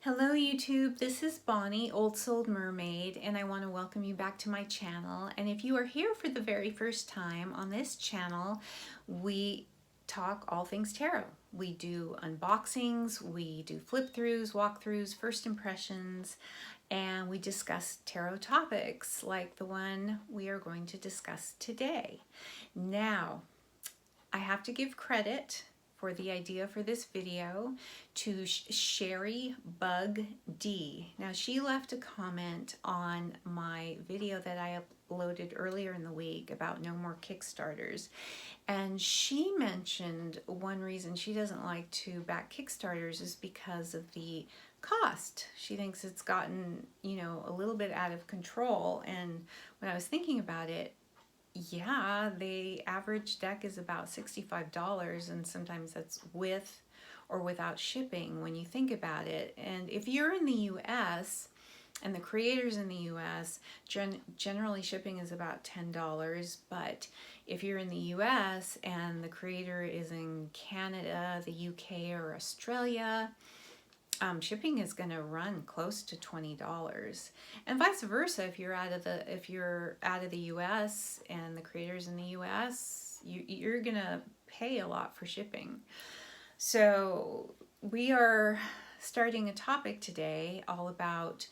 Hello YouTube, this is Bonnie, Old Soul Mermaid, and I want to welcome you back to my channel. And if you are here for the very first time on this channel, we talk all things tarot. We do unboxings, we do flip-throughs, walkthroughs, first impressions, and we discuss tarot topics like the one we are going to discuss today. Now, I have to give credit for the idea for this video to Sherry Bug D. Now she left a comment on my video that I uploaded earlier in the week about no more Kickstarters, and she mentioned one reason she doesn't like to back Kickstarters is because of the cost. She thinks it's gotten, a little bit out of control. And when I was thinking about it, yeah, the average deck is about $65, and sometimes that's with or without shipping when you think about it. And if you're in the US and the creators in the US, generally shipping is about $10, but if you're in the US and the creator is in Canada, the UK, or Australia, shipping is going to run close to $20, and vice versa. If you're out of the U.S. and the creators in the U.S., you're going to pay a lot for shipping. So we are starting a topic today all about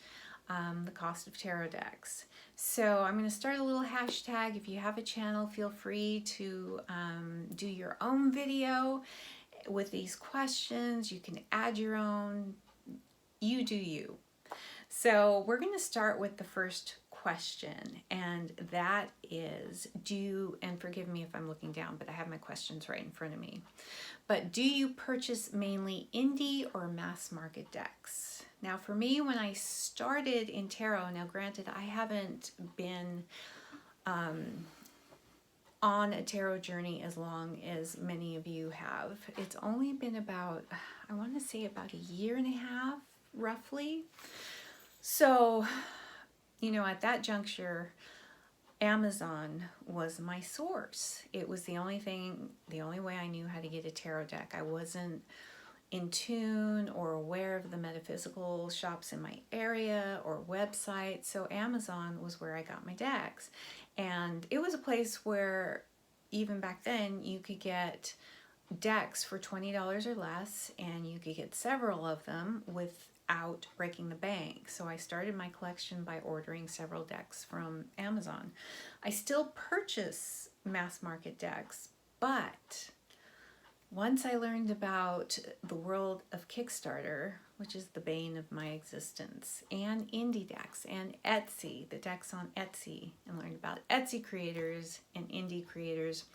the cost of tarot decks. So I'm going to start a little hashtag. If you have a channel, feel free to do your own video with these questions. You can add your own. You do you. So we're going to start with the first question, and that is, and forgive me if I'm looking down, but I have my questions right in front of me, but do you purchase mainly indie or mass market decks? Now for me, when I started in tarot, now granted I haven't been on a tarot journey as long as many of you have. It's only been about, I want to say about a year and a half, roughly. So, at that juncture, Amazon was my source. It was the only way I knew how to get a tarot deck. I wasn't in tune or aware of the metaphysical shops in my area or websites, so Amazon was where I got my decks. And it was a place where even back then you could get decks for $20 or less, and you could get several of them without breaking the bank. So I started my collection by ordering several decks from Amazon. I still purchase mass market decks, but once I learned about the world of Kickstarter, which is the bane of my existence, and indie decks and Etsy, the decks on Etsy, and learned about Etsy creators and indie creators,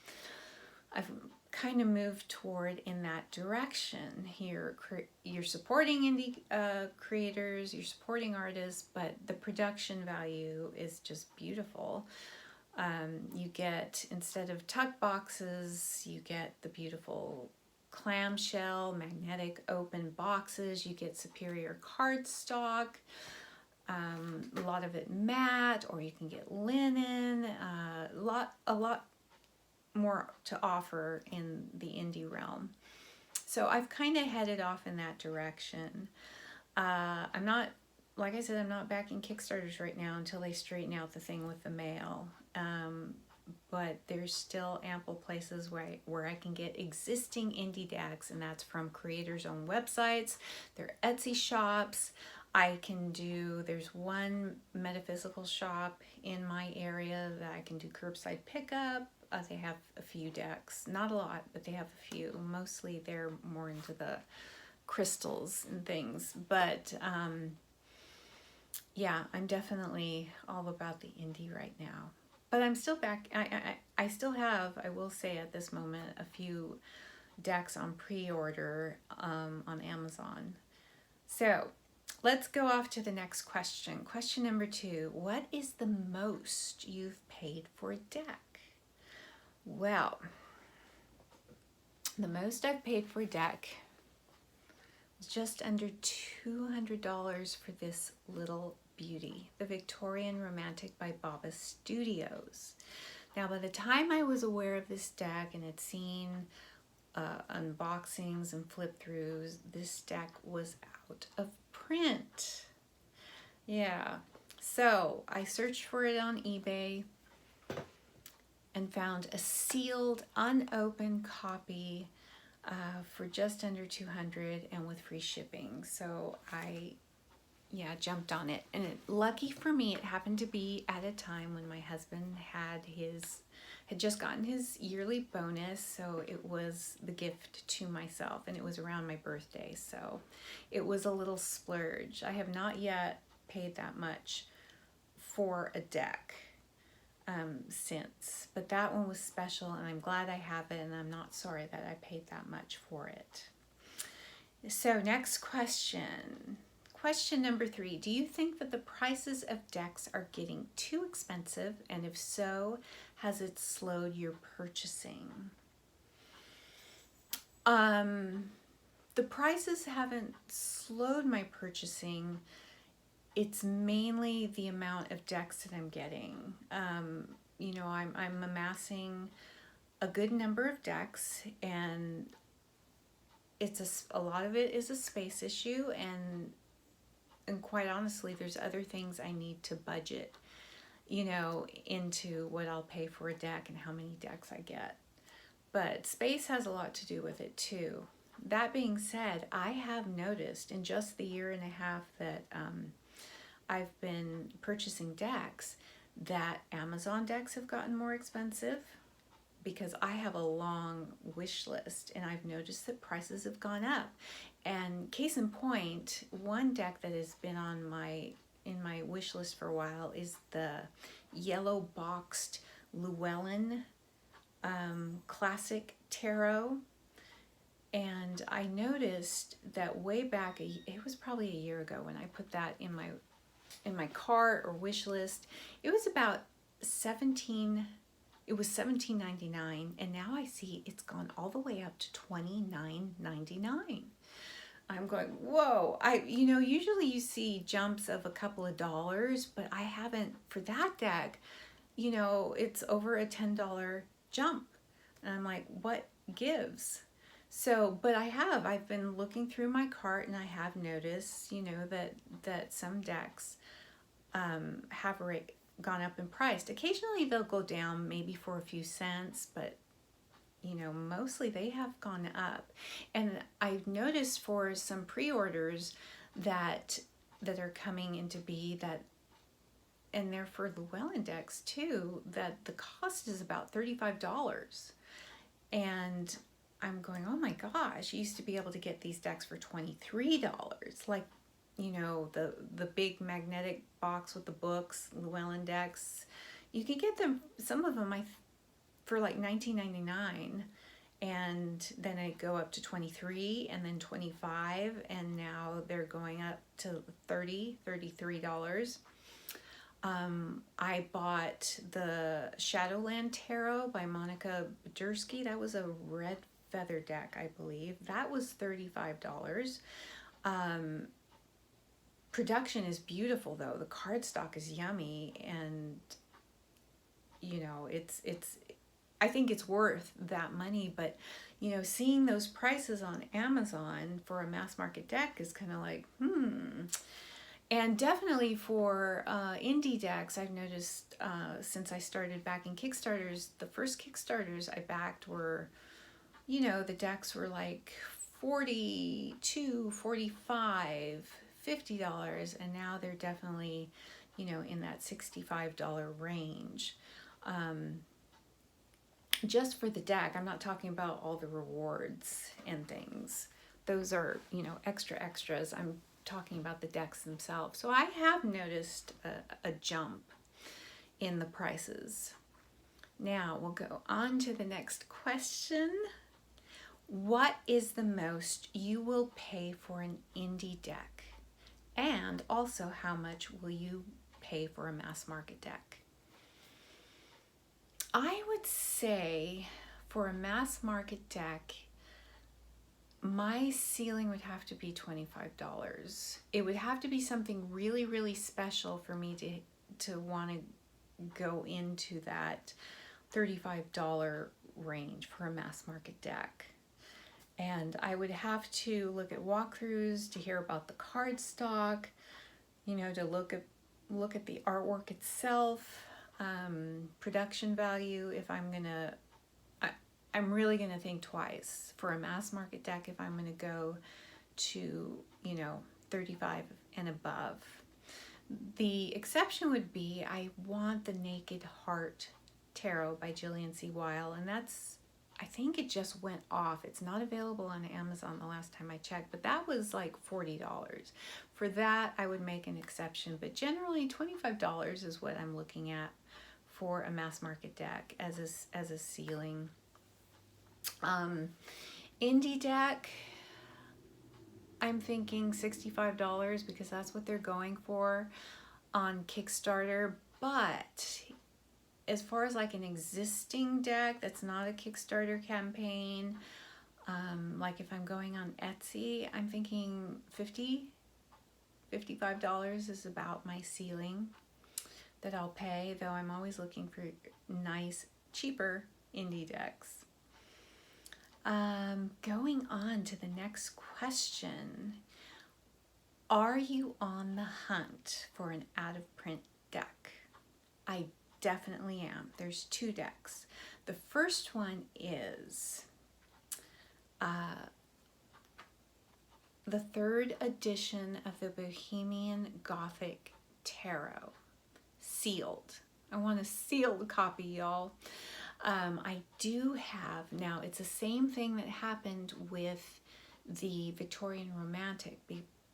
I've kind of moved toward in that direction. Here, you're supporting indie creators, you're supporting artists, but the production value is just beautiful. You get, instead of tuck boxes, you get the beautiful clamshell, magnetic open boxes. You get superior cardstock, a lot of it matte, or you can get linen, a lot more to offer in the indie realm. So I've kind of headed off in that direction. I'm not, like I said, I'm not backing Kickstarters right now until they straighten out the thing with the mail. But there's still ample places where I can get existing indie decks, and that's from creators' own websites, their Etsy shops. There's one metaphysical shop in my area that I can do curbside pickup. They have a few decks, not a lot, but they have a few. Mostly they're more into the crystals and things, but yeah, I'm definitely all about the indie right now. But I'm still back. I still have, I will say at this moment, a few decks on pre-order on Amazon. So let's go off to the next question. Question number 2. What is the most you've paid for a deck? Well, the most I've paid for a deck was just under $200 for this little beauty, the Victorian Romantic by Baba Studios. Now, by the time I was aware of this deck and had seen unboxings and flip-throughs, this deck was out of print. Yeah. So I searched for it on eBay and found a sealed, unopened copy for just under $200 and with free shipping. So I jumped on it. And lucky for me, it happened to be at a time when my husband had just gotten his yearly bonus, so it was the gift to myself, and it was around my birthday, so it was a little splurge. I have not yet paid that much for a deck since, but that one was special, and I'm glad I have it, and I'm not sorry that I paid that much for it. So next question. Question number 3, do you think that the prices of decks are getting too expensive? And if so, has it slowed your purchasing? The prices haven't slowed my purchasing. It's mainly the amount of decks that I'm getting. You know, I'm amassing a good number of decks, and it's a lot of it is a space issue, and quite honestly, there's other things I need to budget, you know, into what I'll pay for a deck and how many decks I get. But space has a lot to do with it too. That being said, I have noticed in just the year and a half that I've been purchasing decks that Amazon decks have gotten more expensive, because I have a long wish list, and I've noticed that prices have gone up. And case in point, one deck that has been on in my wish list for a while is the yellow boxed Llewellyn Classic Tarot. And I noticed that way back, it was probably a year ago when I put that in my cart or wish list. It was about $17.99, and now I see it's gone all the way up to $29.99. I'm going, whoa. You know, usually you see jumps of a couple of dollars, but I haven't for that deck. You know, it's over a $10 jump. And I'm like, what gives? So, but I've been looking through my cart, and I have noticed, you know, that some decks have gone up in price. Occasionally they'll go down maybe for a few cents, but you know, mostly they have gone up. And I've noticed for some pre-orders that are coming into be, that, and they're for Llewellyn decks too, that the cost is about $35. And I'm going, oh my gosh, you used to be able to get these decks for $23. Like, you know, the big magnetic box with the books, Llewellyn decks. You can get them, some of them for like $19.99, and then I go up to $23 and then $25, and now they're going up to $33. I bought the Shadowland Tarot by Monica Budursky. That was a red feather deck, I believe. That was $35. Production is beautiful though. The cardstock is yummy, and you know, I think it's worth that money. But you know, seeing those prices on Amazon for a mass market deck is kind of like, And definitely for indie decks, I've noticed since I started backing Kickstarters, the first Kickstarters I backed were, you know, the decks were like $42, $45, $50, and now they're definitely, you know, in that $65 range. Just for the deck. I'm not talking about all the rewards and things. Those are, you know, extras. I'm talking about the decks themselves. So I have noticed a jump in the prices. Now we'll go on to the next question. What is the most you will pay for an indie deck? And also, how much will you pay for a mass market deck? I would say for a mass market deck, my ceiling would have to be $25. It would have to be something really, really special for me to want to go into that $35 range for a mass market deck. And I would have to look at walkthroughs to hear about the cardstock, you know, to look at the artwork itself, production value. If I'm gonna, I'm really gonna think twice for a mass market deck if I'm gonna go to, you know, 35 and above. The exception would be I want the Naked Heart Tarot by Jillian C. Weil, and that's, I think it just went off. It's not available on Amazon the last time I checked, but that was like $40. For that, I would make an exception, but generally $25 is what I'm looking at for a mass market deck as a ceiling. Indie deck, I'm thinking $65 because that's what they're going for on Kickstarter. But as far as like an existing deck that's not a Kickstarter campaign, like if I'm going on Etsy, I'm thinking $55 is about my ceiling that I'll pay, though I'm always looking for nice, cheaper indie decks. Going on to the next question. Are you on the hunt for an out-of-print deck? I definitely am. There's two decks. The first one is the third edition of the Bohemian Gothic Tarot, sealed. I want a sealed copy, y'all. I do have, now it's the same thing that happened with the Victorian Romantic.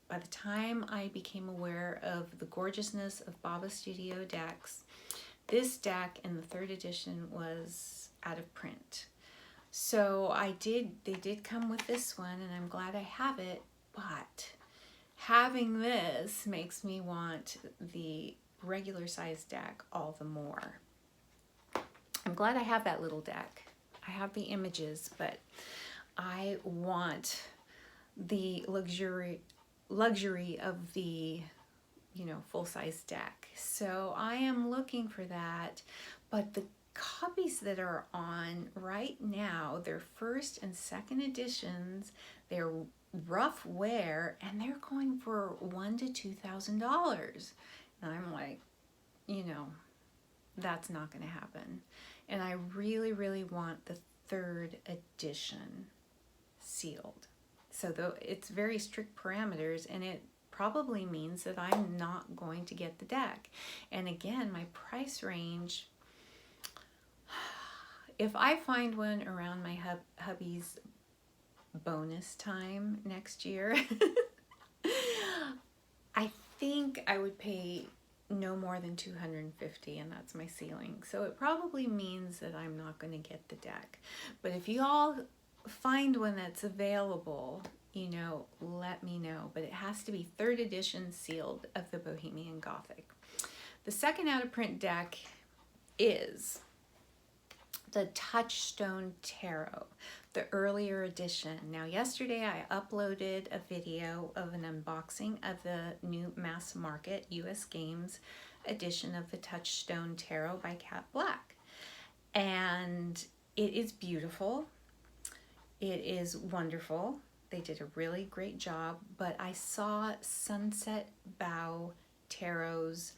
By the time I became aware of the gorgeousness of Baba Studio decks, this deck in the third edition was out of print. So they did come with this one, and I'm glad I have it, but having this makes me want the regular size deck all the more. I'm glad I have that little deck. I have the images, but I want the luxury of the, you know, full-size deck. So I am looking for that, but the copies that are on right now, they're first and second editions, they're rough wear, and they're going for $1,000 to $2,000. And I'm like, you know, that's not going to happen. And I really, really want the third edition sealed. So though it's very strict parameters, and it probably means that I'm not going to get the deck. And again, my price range, if I find one around my hubby's bonus time next year, I think I would pay no more than $250, and that's my ceiling. So it probably means that I'm not going to get the deck. But if you all find one that's available, you know, let me know. But it has to be third edition sealed of the Bohemian Gothic. The second out of print deck is the Touchstone Tarot, the earlier edition. Now yesterday I uploaded a video of an unboxing of the new mass market US Games edition of the Touchstone Tarot by Cat Black. And it is beautiful. It is wonderful. They did a really great job, but I saw Sunset Bow Tarot's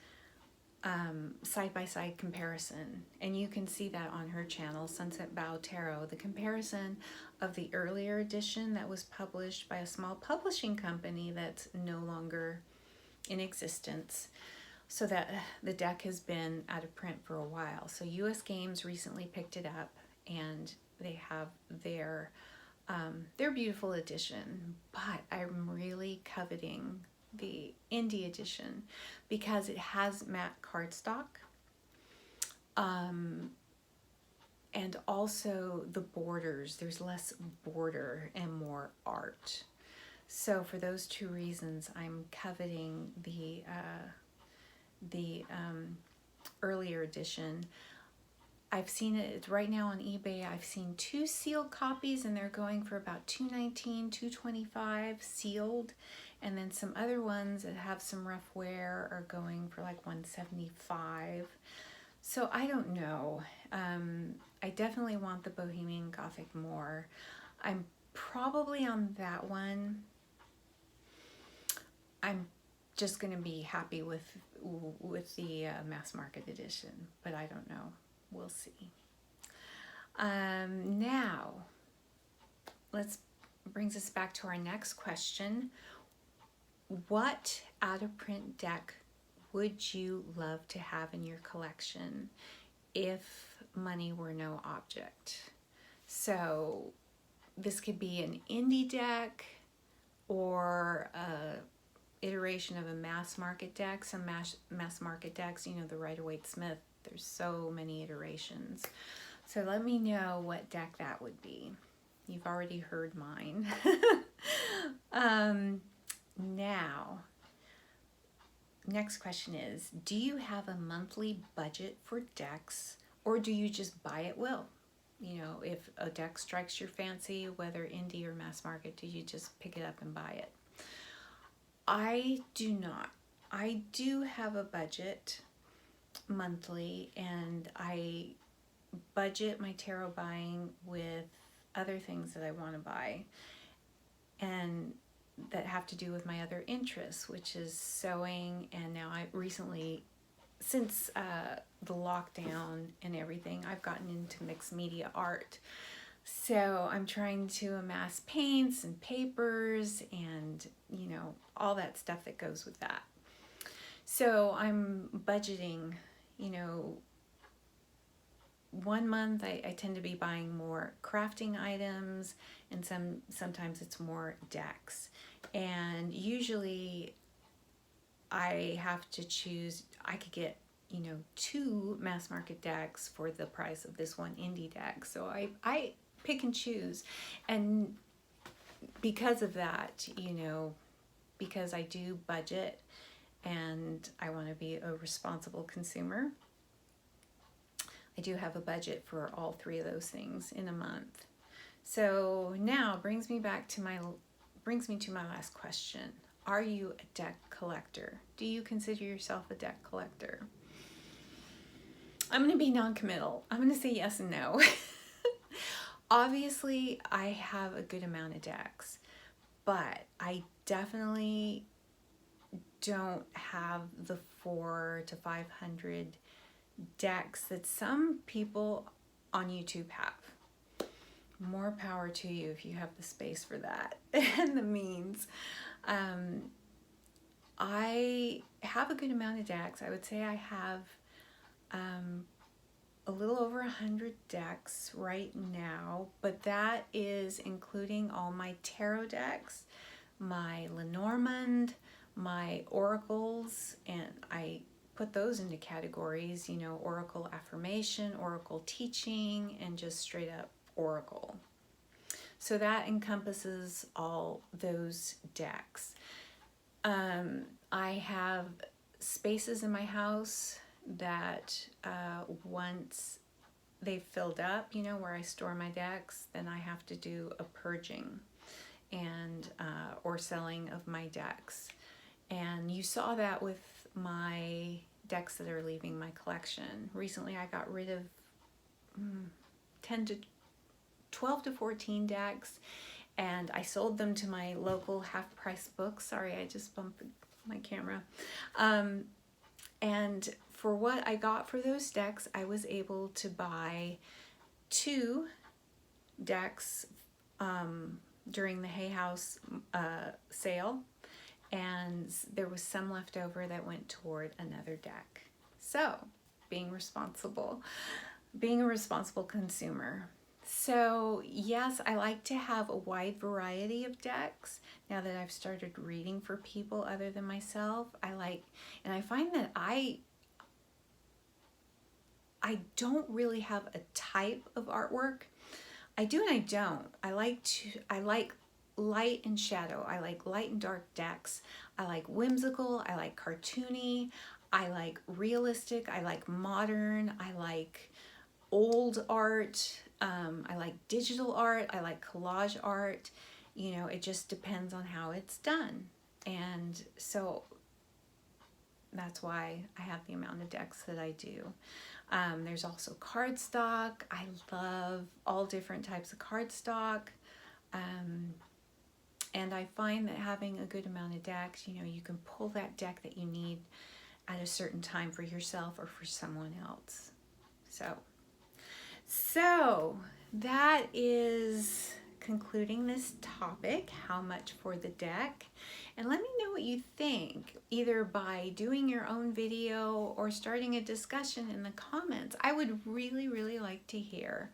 side-by-side comparison, and you can see that on her channel, Sunset Bow Tarot, the comparison of the earlier edition that was published by a small publishing company that's no longer in existence, so that the deck has been out of print for a while. So US Games recently picked it up, and they have their beautiful edition, but I'm really coveting the indie edition because it has matte cardstock, and also the borders, there's less border and more art. So for those two reasons, I'm coveting the earlier edition. I've seen it right now on eBay. I've seen 2 sealed copies, and they're going for about $219, $225 sealed. And then some other ones that have some rough wear are going for like $175. So I don't know. I definitely want the Bohemian Gothic more. I'm probably on that one, I'm just going to be happy with the mass market edition, but I don't know. We'll see. Now, brings us back to our next question. What out-of-print deck would you love to have in your collection if money were no object? So this could be an indie deck or a iteration of a mass market deck. Some mass market decks, you know, the Rider-Waite-Smith, there's so many iterations. So let me know what deck that would be. You've already heard mine. Now, next question is, do you have a monthly budget for decks, or do you just buy at will? You know, if a deck strikes your fancy, whether indie or mass market, do you just pick it up and buy it? I do not. I do have a budget monthly, and I budget my tarot buying with other things that I want to buy and that have to do with my other interests, which is sewing. And now I recently, since the lockdown and everything, I've gotten into mixed media art. So I'm trying to amass paints and papers and, you know, all that stuff that goes with that. So I'm budgeting, you know, 1 month I tend to be buying more crafting items, and sometimes it's more decks. And usually I have to choose, I could get, you know, 2 mass market decks for the price of this one indie deck. So I pick and choose. And because of that, you know, because I do budget and I want to be a responsible consumer, I do have a budget for all 3 of those things in a month. So now brings me to my last question. Are you a deck collector? Do you consider yourself a deck collector? I'm going to be non-committal. I'm going to say yes and no. Obviously, I have a good amount of decks, but I definitely don't have the 400 to 500 decks that some people on YouTube have. More power to you if you have the space for that and the means. I have a good amount of decks. I would say I have a little over 100 decks right now, but that is including all my tarot decks, my Lenormand, my oracles, and I put those into categories, you know, oracle affirmation, oracle teaching, and just straight up oracle. So that encompasses all those decks. I have spaces in my house that once they've filled up, you know, where I store my decks, then I have to do a purging and or selling of my decks. And you saw that with my decks that are leaving my collection. Recently I got rid of 12 to 14 decks, and I sold them to my local half-price book. Sorry, I just bumped my camera. And for what I got for those decks, I was able to buy 2 decks during the Hay House sale, and there was some left over that went toward another deck. So, being a responsible consumer. So yes, I like to have a wide variety of decks. Now that I've started reading for people other than myself, and I find that I don't really have a type of artwork. I do and I don't. I like light and shadow. I like light and dark decks. I like whimsical. I like cartoony. I like realistic. I like modern. I like old art. I like digital art. I like collage art. You know, it just depends on how it's done. And so that's why I have the amount of decks that I do. There's also cardstock. I love all different types of cardstock. And I find that having a good amount of decks, you know, you can pull that deck that you need at a certain time for yourself or for someone else. So that is concluding this topic, how much for the deck? And let me know what you think, either by doing your own video or starting a discussion in the comments. I would really, really like to hear.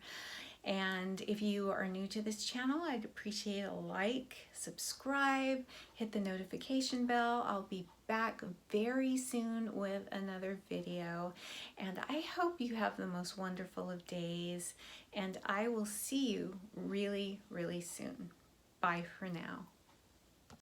And if you are new to this channel, I'd appreciate a like, subscribe, hit the notification bell. I'll be back very soon with another video. And I hope you have the most wonderful of days. And I will see you really, really soon. Bye for now.